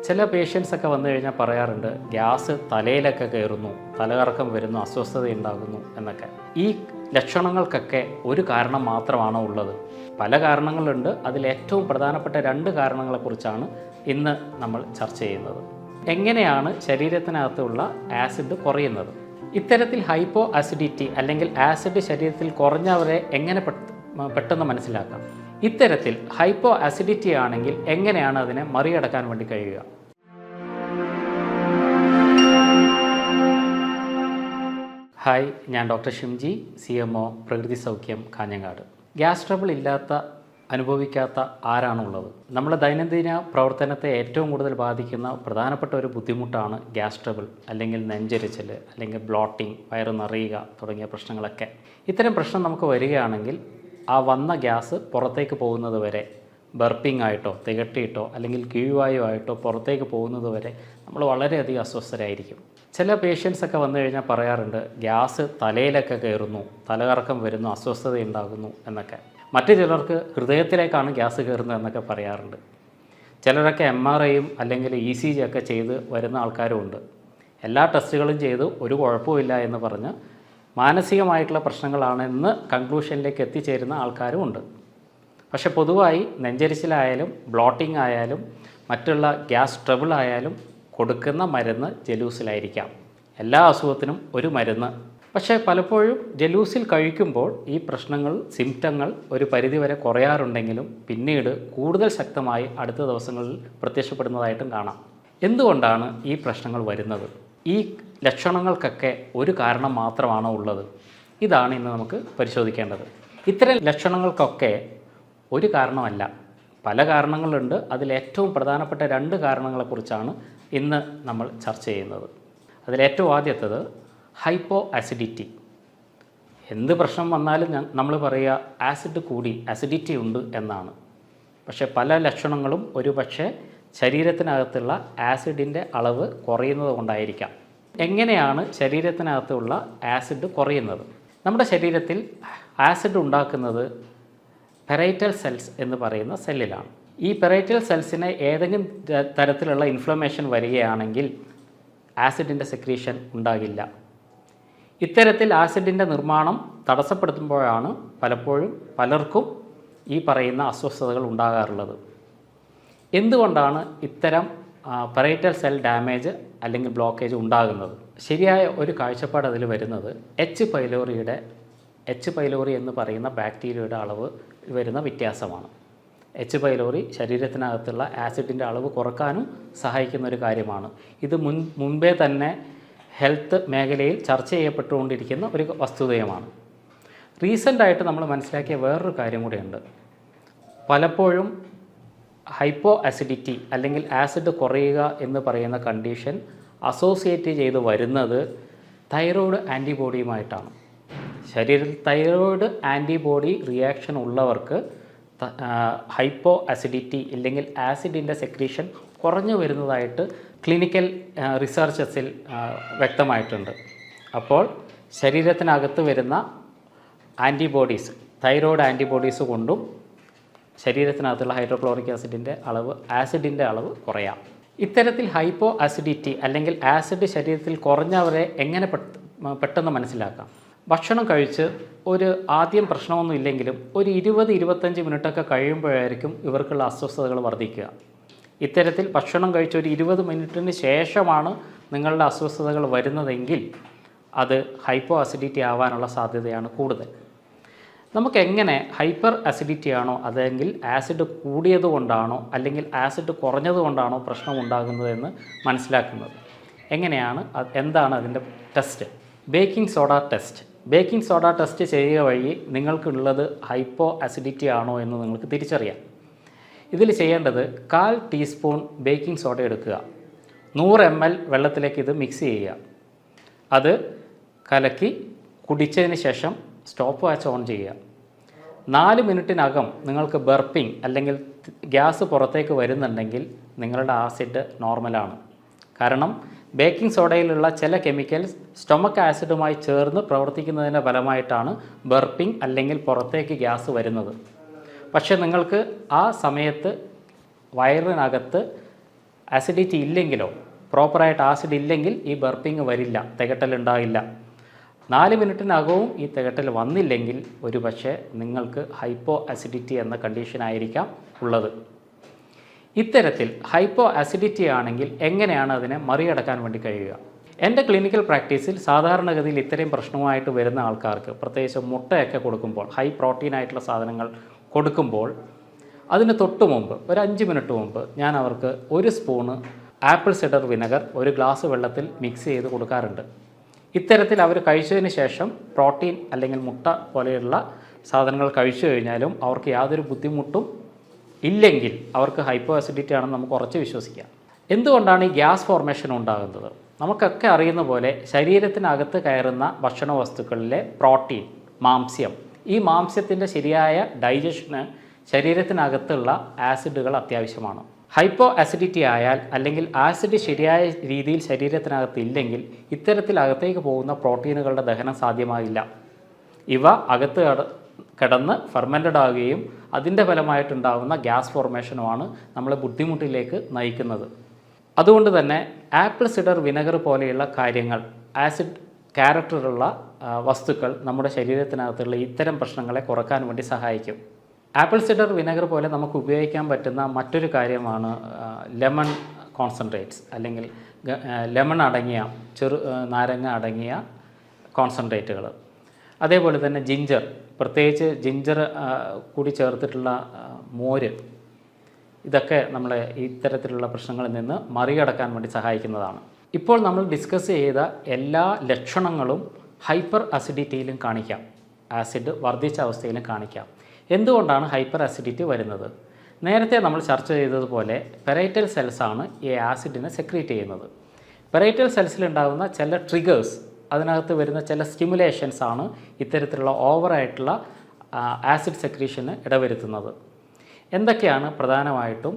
ചില പേഷ്യൻസ് ഒക്കെ വന്നു കഴിഞ്ഞാൽ പറയാറുണ്ട് ഗ്യാസ് തലയിലൊക്കെ കയറുന്നു, തലകറക്കം വരുന്നു, അസ്വസ്ഥത ഉണ്ടാകുന്നു എന്നൊക്കെ. ഈ ലക്ഷണങ്ങൾക്കൊക്കെ ഒരു കാരണം മാത്രമാണോ ഉള്ളത്? പല കാരണങ്ങളുണ്ട്. അതിൽ ഏറ്റവും പ്രധാനപ്പെട്ട 2 കാരണങ്ങളെക്കുറിച്ചാണ് ഇന്ന് നമ്മൾ ചർച്ച ചെയ്യുന്നത്. എങ്ങനെയാണ് ശരീരത്തിനകത്തുള്ള ആസിഡ് കുറയുന്നത്? ഇത്തരത്തിൽ ഹൈപ്പോ ആസിഡിറ്റി അല്ലെങ്കിൽ ആസിഡ് ശരീരത്തിൽ കുറഞ്ഞവരെ എങ്ങനെ പെട്ടെന്ന് മനസ്സിലാക്കാം? ഇത്തരത്തിൽ ഹൈപ്പോ ആസിഡിറ്റി ആണെങ്കിൽ എങ്ങനെയാണ് അതിനെ മറികടക്കാൻ വേണ്ടി കഴിയുക? ഹായ്, ഞാൻ doctor Shimji, CMO Prakriti Saukhyam, Kanhangad. Gas trouble അനുഭവിക്കാത്ത ആരാണുള്ളത്? നമ്മുടെ ദൈനംദിന പ്രവർത്തനത്തെ ഏറ്റവും കൂടുതൽ ബാധിക്കുന്ന പ്രധാനപ്പെട്ട ഒരു ബുദ്ധിമുട്ടാണ് ഗ്യാസ് ട്രബിൾ, അല്ലെങ്കിൽ നെഞ്ചെരിച്ചൽ, അല്ലെങ്കിൽ ബ്ലോട്ടിംഗ്, വയറ് നിറയുക തുടങ്ങിയ പ്രശ്നങ്ങളൊക്കെ. ഇത്തരം പ്രശ്നം നമുക്ക് വരികയാണെങ്കിൽ ആ വന്ന ഗ്യാസ് പുറത്തേക്ക് പോകുന്നത് വരെ, ബർപ്പിംഗ് ആയിട്ടോ തികട്ടിയിട്ടോ അല്ലെങ്കിൽ കീഴ്വായു ആയിട്ടോ പുറത്തേക്ക് പോകുന്നത് വരെ നമ്മൾ വളരെയധികം അസ്വസ്ഥരായിരിക്കും. ചില പേഷ്യൻസ് ഒക്കെ വന്നു കഴിഞ്ഞാൽ പറയാറുണ്ട് ഗ്യാസ് തലയിലൊക്കെ കയറുന്നു, തലകറക്കം വരുന്നു, അസ്വസ്ഥത ഉണ്ടാകുന്നു എന്നൊക്കെ. മറ്റു ചിലർക്ക് ഹൃദയത്തിലേക്കാണ് ഗ്യാസ് കയറുന്നത് എന്നൊക്കെ പറയാറുണ്ട്. ചിലരൊക്കെ MRIയും അല്ലെങ്കിൽ ECG ഒക്കെ ചെയ്ത് വരുന്ന ആൾക്കാരുമുണ്ട്. എല്ലാ ടെസ്റ്റുകളും ചെയ്ത് ഒരു കുഴപ്പമില്ല എന്ന് പറഞ്ഞ് മാനസികമായിട്ടുള്ള പ്രശ്നങ്ങളാണെന്ന് കൺക്ലൂഷനിലേക്ക് എത്തിച്ചേരുന്ന ആൾക്കാരും ഉണ്ട്. പക്ഷെ പൊതുവായി നെഞ്ചരിച്ചിലായാലും ബ്ലോട്ടിംഗ് ആയാലും മറ്റുള്ള ഗ്യാസ് ട്രബിൾ ആയാലും കൊടുക്കുന്ന മരുന്ന് ജലൂസിലായിരിക്കാം. എല്ലാ അസുഖത്തിനും ഒരു മരുന്ന്. പക്ഷേ പലപ്പോഴും ജലൂസിൽ കഴിക്കുമ്പോൾ ഈ സിംറ്റങ്ങൾ ഒരു പരിധിവരെ കുറയാറുണ്ടെങ്കിലും പിന്നീട് കൂടുതൽ ശക്തമായി അടുത്ത ദിവസങ്ങളിൽ പ്രത്യക്ഷപ്പെടുന്നതായിട്ടും കാണാം. എന്തുകൊണ്ടാണ് ഈ പ്രശ്നങ്ങൾ വരുന്നത്? ഈ ലക്ഷണങ്ങൾക്കൊക്കെ ഒരു കാരണം മാത്രമാണോ ഉള്ളത്? ഇതാണ് ഇന്ന് നമുക്ക് പരിശോധിക്കേണ്ടത്. ഇത്തരം ലക്ഷണങ്ങൾക്കൊക്കെ ഒരു കാരണമല്ല, പല കാരണങ്ങളുണ്ട്. അതിൽ ഏറ്റവും പ്രധാനപ്പെട്ട 2 കാരണങ്ങളെക്കുറിച്ചാണ് ഇന്ന് നമ്മൾ ചർച്ച ചെയ്യുന്നത്. അതിലേറ്റവും ആദ്യത്തേത് ഹൈപ്പോ ആസിഡിറ്റി. എന്ത് പ്രശ്നം വന്നാലും നമ്മൾ പറയുക ആസിഡ് കൂടി, ആസിഡിറ്റി ഉണ്ട് എന്നാണ്. പക്ഷേ പല ലക്ഷണങ്ങളും ഒരുപക്ഷെ ശരീരത്തിനകത്തുള്ള ആസിഡിൻ്റെ അളവ് കുറയുന്നത് കൊണ്ടായിരിക്കാം. എങ്ങനെയാണ് ശരീരത്തിനകത്തുള്ള ആസിഡ് കുറയുന്നത്? നമ്മുടെ ശരീരത്തിൽ ആസിഡ് ഉണ്ടാക്കുന്നത് പെരൈറ്റൽ സെൽസ് എന്ന് പറയുന്ന സെല്ലിലാണ്. ഈ പെരൈറ്റൽ സെൽസിന് ഏതെങ്കിലും തരത്തിലുള്ള ഇൻഫ്ലമേഷൻ വരികയാണെങ്കിൽ ആസിഡിൻ്റെ സെക്രീഷൻ ഉണ്ടാകില്ല. ഇത്തരത്തിൽ ആസിഡിൻ്റെ നിർമ്മാണം തടസ്സപ്പെടുത്തുമ്പോഴാണ് പലപ്പോഴും പലർക്കും ഈ പറയുന്ന അസ്വസ്ഥതകൾ ഉണ്ടാകാറുള്ളത്. എന്തുകൊണ്ടാണ് ഇത്തരം പെരൈറ്റൽ സെൽ ഡാമേജ് അല്ലെങ്കിൽ ബ്ലോക്കേജ് ഉണ്ടാകുന്നത്? ശരിയായ ഒരു കാഴ്ചപ്പാട് അതിൽ വരുന്നത് എച്ച് പൈലോറി എന്ന് പറയുന്ന ബാക്ടീരിയയുടെ അളവ് വരുന്ന വ്യത്യാസമാണ്. എച്ച് പൈലോറി ശരീരത്തിനകത്തുള്ള ആസിഡിൻ്റെ അളവ് കുറക്കാനും സഹായിക്കുന്ന ഒരു കാര്യമാണ്. ഇത് മുൻപേ തന്നെ ഹെൽത്ത് മേഖലയിൽ ചർച്ച ചെയ്യപ്പെട്ടുകൊണ്ടിരിക്കുന്ന ഒരു വസ്തുതയുമാണ്. റീസെൻ്റായിട്ട് നമ്മൾ മനസ്സിലാക്കിയ വേറൊരു കാര്യം കൂടിയുണ്ട്. പലപ്പോഴും ഹൈപ്പോ ആസിഡിറ്റി അല്ലെങ്കിൽ ആസിഡ് കുറയുക എന്ന് പറയുന്ന കണ്ടീഷൻ അസോസിയേറ്റ് ചെയ്ത് വരുന്നത് തൈറോയ്ഡ് ആൻറ്റിബോഡിയുമായിട്ടാണ്. ശരീരത്തിൽ തൈറോയ്ഡ് ആൻറ്റിബോഡി റിയാക്ഷൻ ഉള്ളവർക്ക് ഹൈപ്പോ ആസിഡിറ്റി അല്ലെങ്കിൽ ആസിഡിൻ്റെ സെക്രീഷൻ കുറഞ്ഞു വരുന്നതായിട്ട് ക്ലിനിക്കൽ റിസർച്ചസിൽ വ്യക്തമായിട്ടുണ്ട്. അപ്പോൾ ശരീരത്തിനകത്ത് വരുന്ന ആൻറ്റിബോഡീസ്, തൈറോയ്ഡ് ആൻറ്റിബോഡീസ് കൊണ്ടും ശരീരത്തിനകത്തുള്ള ഹൈഡ്രോക്ലോറിക് ആസിഡിൻ്റെ അളവ് കുറയാം. ഇത്തരത്തിൽ ഹൈപ്പോ ആസിഡിറ്റി അല്ലെങ്കിൽ ആസിഡ് ശരീരത്തിൽ കുറഞ്ഞവരെ എങ്ങനെ പെട്ടെന്ന് മനസ്സിലാക്കാം? ഭക്ഷണം കഴിച്ച് ആദ്യം പ്രശ്നമൊന്നും ഇല്ലെങ്കിലും ഒരു 20-25 മിനിറ്റൊക്കെ കഴിയുമ്പോഴായിരിക്കും ഇവർക്കുള്ള അസ്വസ്ഥതകൾ വർദ്ധിക്കുക. ഇത്തരത്തിൽ ഭക്ഷണം കഴിച്ച് ഒരു 20 മിനിറ്റിന് ശേഷമാണ് നിങ്ങളുടെ അസ്വസ്ഥതകൾ വരുന്നതെങ്കിൽ അത് ഹൈപ്പോ ആസിഡിറ്റി ആവാനുള്ള സാധ്യതയാണ് കൂടുതൽ. നമുക്കെങ്ങനെ ഹൈപ്പർ ആസിഡിറ്റി ആണോ അല്ലെങ്കിൽ ആസിഡ് കൂടിയത് കൊണ്ടാണോ അല്ലെങ്കിൽ ആസിഡ് കുറഞ്ഞത് കൊണ്ടാണോ പ്രശ്നം ഉണ്ടാകുന്നതെന്ന് മനസ്സിലാക്കുന്നത് എന്താണ് അതിൻ്റെ ടെസ്റ്റ്? ബേക്കിംഗ് സോഡ ടെസ്റ്റ് ചെയ്യുക വഴി നിങ്ങൾക്കുള്ളത് ഹൈപ്പോ ആസിഡിറ്റി ആണോ എന്ന് നിങ്ങൾക്ക് തിരിച്ചറിയാം. ഇതിൽ ചെയ്യേണ്ടത് 1/4 ടീസ്പൂൺ ബേക്കിംഗ് സോഡ എടുക്കുക, 100 ml വെള്ളത്തിലേക്ക് ഇത് മിക്സ് ചെയ്യുക. അത് കലക്കി കുടിച്ചതിന് ശേഷം സ്റ്റോപ്പ് വാച്ച് ഓൺ ചെയ്യുക. 4 മിനിറ്റിനകം നിങ്ങൾക്ക് ബർപ്പിംഗ് അല്ലെങ്കിൽ ഗ്യാസ് പുറത്തേക്ക് വരുന്നുണ്ടെങ്കിൽ നിങ്ങളുടെ ആസിഡ് നോർമലാണ്. കാരണം ബേക്കിംഗ് സോഡയിലുള്ള ചില കെമിക്കൽസ് സ്റ്റൊമക്ക് ആസിഡുമായി ചേർന്ന് പ്രവർത്തിക്കുന്നതിൻ്റെ ഫലമായിട്ടാണ് ബർപ്പിംഗ് അല്ലെങ്കിൽ പുറത്തേക്ക് ഗ്യാസ് വരുന്നത്. പക്ഷേ നിങ്ങൾക്ക് ആ സമയത്ത് വയറിനകത്ത് ആസിഡിറ്റി ഇല്ലെങ്കിലോ, പ്രോപ്പറായിട്ട് ആസിഡ് ഇല്ലെങ്കിൽ ഈ ബർപ്പിംഗ് വരില്ല, തികട്ടലുണ്ടാകില്ല. 4 മിനിറ്റിനകവും ഈ തികട്ടൽ വന്നില്ലെങ്കിൽ ഒരു പക്ഷേ നിങ്ങൾക്ക് ഹൈപ്പോ അസിഡിറ്റി എന്ന കണ്ടീഷനായിരിക്കാം ഉള്ളത്. ഇത്തരത്തിൽ ഹൈപ്പോ അസിഡിറ്റി ആണെങ്കിൽ എങ്ങനെയാണ് അതിനെ മറികടക്കാൻ വേണ്ടി കഴിയുക? എൻ്റെ ക്ലിനിക്കൽ പ്രാക്ടീസിൽ സാധാരണഗതിയിൽ ഇത്രയും പ്രശ്നവുമായിട്ട് വരുന്ന ആൾക്കാർക്ക്, പ്രത്യേകിച്ച് മുട്ടയൊക്കെ കൊടുക്കുമ്പോൾ, ഹൈ പ്രോട്ടീനായിട്ടുള്ള സാധനങ്ങൾ കൊടുക്കുമ്പോൾ അതിന് തൊട്ട് മുമ്പ് ഒരു 5 മിനിറ്റ് മുമ്പ് ഞാൻ അവർക്ക് 1 spoon apple cider vinegar 1 glass വെള്ളത്തിൽ മിക്സ് ചെയ്ത് കൊടുക്കാറുണ്ട്. ഇത്തരത്തിൽ അവർ കഴിച്ചതിന് ശേഷം പ്രോട്ടീൻ അല്ലെങ്കിൽ മുട്ട പോലെയുള്ള സാധനങ്ങൾ കഴിച്ചു കഴിഞ്ഞാലും അവർക്ക് യാതൊരു ബുദ്ധിമുട്ടും ഇല്ലെങ്കിൽ അവർക്ക് ഹൈപ്പോ അസിഡിറ്റി ആണെന്ന് നമുക്ക് ഉറച്ച് വിശ്വസിക്കാം. എന്തുകൊണ്ടാണ് ഈ ഗ്യാസ് ഫോർമേഷൻ ഉണ്ടാകുന്നത്? നമുക്കൊക്കെ അറിയുന്ന പോലെ ശരീരത്തിനകത്ത് കയറുന്ന ഭക്ഷണ വസ്തുക്കളിലെ പ്രോട്ടീൻ, മാംസ്യം, ഈ മാംസ്യത്തിൻ്റെ ശരിയായ ഡൈജഷന് ശരീരത്തിനകത്തുള്ള ആസിഡുകൾ അത്യാവശ്യമാണ്. ഹൈപ്പോ അസിഡിറ്റി ആയാൽ അല്ലെങ്കിൽ ആസിഡ് ശരിയായ രീതിയിൽ ശരീരത്തിനകത്ത് ഇല്ലെങ്കിൽ ഇത്തരത്തിൽ അകത്തേക്ക് പോകുന്ന പ്രോട്ടീനുകളുടെ ദഹനം സാധ്യമാകില്ല. ഇവ അകത്ത് കിടന്ന് ഫെർമെൻറ്റഡ് ആവുകയും അതിൻ്റെ ഫലമായിട്ടുണ്ടാകുന്ന ഗ്യാസ് ഫോർമേഷനുമാണ് നമ്മളെ ബുദ്ധിമുട്ടിലേക്ക് നയിക്കുന്നത്. അതുകൊണ്ട് തന്നെ ആപ്പിൾ സിഡർ വിനെഗർ പോലെയുള്ള കാര്യങ്ങൾ, ആസിഡ് ക്യാരക്ടറുള്ള വസ്തുക്കൾ നമ്മുടെ ശരീരത്തിനകത്തുള്ള ഇത്തരം പ്രശ്നങ്ങളെ കുറക്കാൻ വേണ്ടി സഹായിക്കും. ആപ്പിൾ സിഡർ വിനെഗർ പോലെ നമുക്ക് ഉപയോഗിക്കാൻ പറ്റുന്ന മറ്റൊരു കാര്യമാണ് ലെമൺ കോൺസെൻട്രേറ്റ്സ്, അല്ലെങ്കിൽ ലെമൺ അടങ്ങിയ നാരങ്ങ അടങ്ങിയ കോൺസെൻട്രേറ്റുകൾ. അതേപോലെ തന്നെ ജിഞ്ചർ, പ്രത്യേകിച്ച് ജിഞ്ചർ കൂടി ചേർത്തിട്ടുള്ള മോര്, ഇതൊക്കെ നമ്മളെ ഇത്തരത്തിലുള്ള പ്രശ്നങ്ങളിൽ നിന്ന് മറികടക്കാൻ വേണ്ടി സഹായിക്കുന്നതാണ്. ഇപ്പോൾ നമ്മൾ ഡിസ്കസ് ചെയ്ത എല്ലാ ലക്ഷണങ്ങളും ഹൈപ്പർ അസിഡിറ്റിയിലും കാണിക്കാം, ആസിഡ് വർദ്ധിച്ച അവസ്ഥയിലും കാണിക്കാം. എന്തുകൊണ്ടാണ് ഹൈപ്പർ അസിഡിറ്റി വരുന്നത്? നേരത്തെ നമ്മൾ ചർച്ച ചെയ്തതുപോലെ പെരൈറ്റൽ സെൽസാണ് ഈ ആസിഡിനെ സെക്രീറ്റ് ചെയ്യുന്നത്. പെരൈറ്റൽ സെൽസിലുണ്ടാകുന്ന ചില ട്രിഗേഴ്സ്, അതിനകത്ത് വരുന്ന ചില സ്റ്റിമുലേഷൻസ് ആണ് ഇത്തരത്തിലുള്ള ഓവറായിട്ടുള്ള ആസിഡ് സെക്രീഷന് ഇടവരുത്തുന്നത്. എന്തൊക്കെയാണ് പ്രധാനമായിട്ടും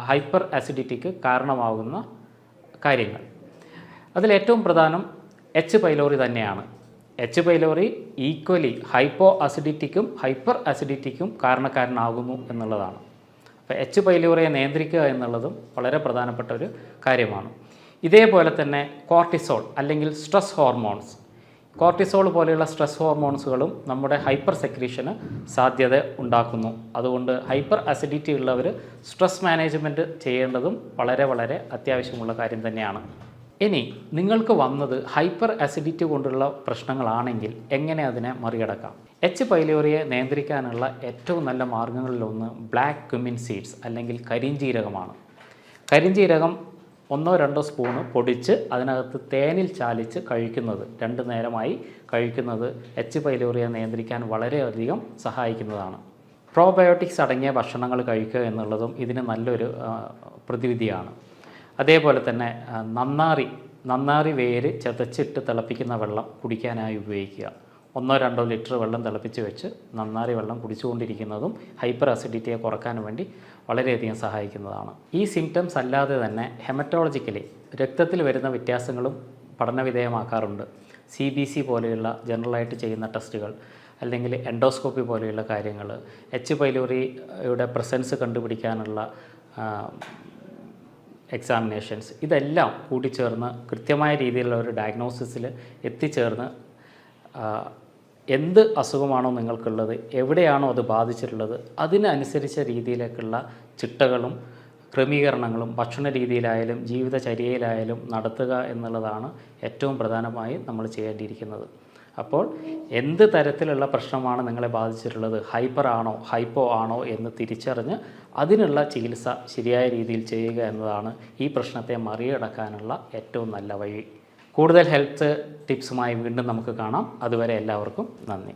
ഹൈപ്പർ അസിഡിറ്റിക്ക് കാരണമാകുന്ന കാര്യങ്ങൾ? അതിലേറ്റവും പ്രധാനം എച്ച് പൈലോറി തന്നെയാണ്. എച്ച് പൈലോറി ഈക്വലി ഹൈപ്പോ അസിഡിറ്റിക്കും ഹൈപ്പർ അസിഡിറ്റിക്കും കാരണക്കാരനാകുന്നു എന്നുള്ളതാണ്. അപ്പോൾ എച്ച് പൈലോറിയെ നിയന്ത്രിക്കുക എന്നുള്ളതും വളരെ പ്രധാനപ്പെട്ട ഒരു കാര്യമാണ്. ഇതേപോലെ തന്നെ കോർട്ടിസോൾ അല്ലെങ്കിൽ സ്ട്രെസ് ഹോർമോൺസ്, കോർട്ടിസോൾ പോലെയുള്ള സ്ട്രെസ് ഹോർമോൺസുകളും നമ്മുടെ ഹൈപ്പർ സെക്രീഷന് സാധ്യത ഉണ്ടാക്കുന്നു. അതുകൊണ്ട് ഹൈപ്പർ അസിഡിറ്റി ഉള്ളവർ സ്ട്രെസ് മാനേജ്മെൻറ്റ് ചെയ്യേണ്ടതും വളരെ വളരെ അത്യാവശ്യമുള്ള കാര്യം തന്നെയാണ്. ഇനി നിങ്ങൾക്ക് വന്നത് ഹൈപ്പർ അസിഡിറ്റി കൊണ്ടുള്ള പ്രശ്നങ്ങളാണെങ്കിൽ എങ്ങനെ അതിനെ മറികടക്കാം? എച്ച് പൈലോറിയെ നിയന്ത്രിക്കാനുള്ള ഏറ്റവും നല്ല മാർഗ്ഗങ്ങളിലൊന്ന് ബ്ലാക്ക് ക്യുമിൻ സീഡ്സ് അല്ലെങ്കിൽ കരിഞ്ജീരകമാണ്. കരിഞ്ജീരകം 1-2 സ്പൂണ് പൊടിച്ച് അതിനകത്ത് തേനിൽ ചാലിച്ച് കഴിക്കുന്നത്, 2 നേരമായി കഴിക്കുന്നത് എച്ച് പൈലോറിയെ നിയന്ത്രിക്കാൻ വളരെയധികം സഹായിക്കുന്നതാണ്. പ്രോബയോട്ടിക്സ് അടങ്ങിയ ഭക്ഷണങ്ങൾ കഴിക്കുക എന്നുള്ളതും ഇതിന് നല്ലൊരു പ്രതിവിധിയാണ്. അതേപോലെ തന്നെ നന്നാറി വേര് ചതച്ചിട്ട് തിളപ്പിക്കുന്ന വെള്ളം കുടിക്കാനായി ഉപയോഗിക്കുക. 1-2 ലിറ്റർ വെള്ളം തിളപ്പിച്ച് വെച്ച് നന്നാറി വെള്ളം കുടിച്ചുകൊണ്ടിരിക്കുന്നതും ഹൈപ്പർ അസിഡിറ്റിയെ കുറക്കാൻ വേണ്ടി വളരെയധികം സഹായിക്കുന്നതാണ്. ഈ സിംറ്റംസ് അല്ലാതെ തന്നെ ഹെമറ്റോളജിക്കലി രക്തത്തിൽ വരുന്ന വ്യത്യാസങ്ങളും പഠനവിധേയമാക്കാറുണ്ട്. CBC പോലെയുള്ള ജനറലായിട്ട് ചെയ്യുന്ന ടെസ്റ്റുകൾ, അല്ലെങ്കിൽ എൻഡോസ്കോപ്പി പോലെയുള്ള കാര്യങ്ങൾ, എച്ച് പൈലോറിയുടെ പ്രസൻസ് കണ്ടുപിടിക്കാനുള്ള എക്സാമിനേഷൻസ്, ഇതെല്ലാം കൂടിച്ചേർന്ന് കൃത്യമായ രീതിയിലുള്ള ഒരു ഡയഗ്നോസിസിൽ എത്തിച്ചേർന്ന് എന്ത് അസുഖമാണോ നിങ്ങൾക്കുള്ളത്, എവിടെയാണോ അത് ബാധിച്ചിട്ടുള്ളത്, അതിനനുസരിച്ച രീതിയിലേക്കുള്ള ചിട്ടകളും ക്രമീകരണങ്ങളും ഭക്ഷണ രീതിയിലായാലും ജീവിതചര്യയിലായാലും നടത്തുക എന്നുള്ളതാണ് ഏറ്റവും പ്രധാനമായി നമ്മൾ ചെയ്യേണ്ടിയിരിക്കുന്നത്. അപ്പോൾ എന്ത് തരത്തിലുള്ള പ്രശ്നമാണ് നിങ്ങളെ ബാധിച്ചിട്ടുള്ളത്, ഹൈപ്പർ ആണോ ഹൈപ്പോ ആണോ എന്ന് തിരിച്ചറിഞ്ഞ് അതിനുള്ള ചികിത്സ ശരിയായ രീതിയിൽ ചെയ്യുക എന്നതാണ് ഈ പ്രശ്നത്തെ മറികടക്കാനുള്ള ഏറ്റവും നല്ല വഴി. കൂടുതൽ ഹെൽത്ത് ടിപ്സുമായി വീണ്ടും നമുക്ക് കാണാം. അതുവരെ എല്ലാവർക്കും നന്ദി.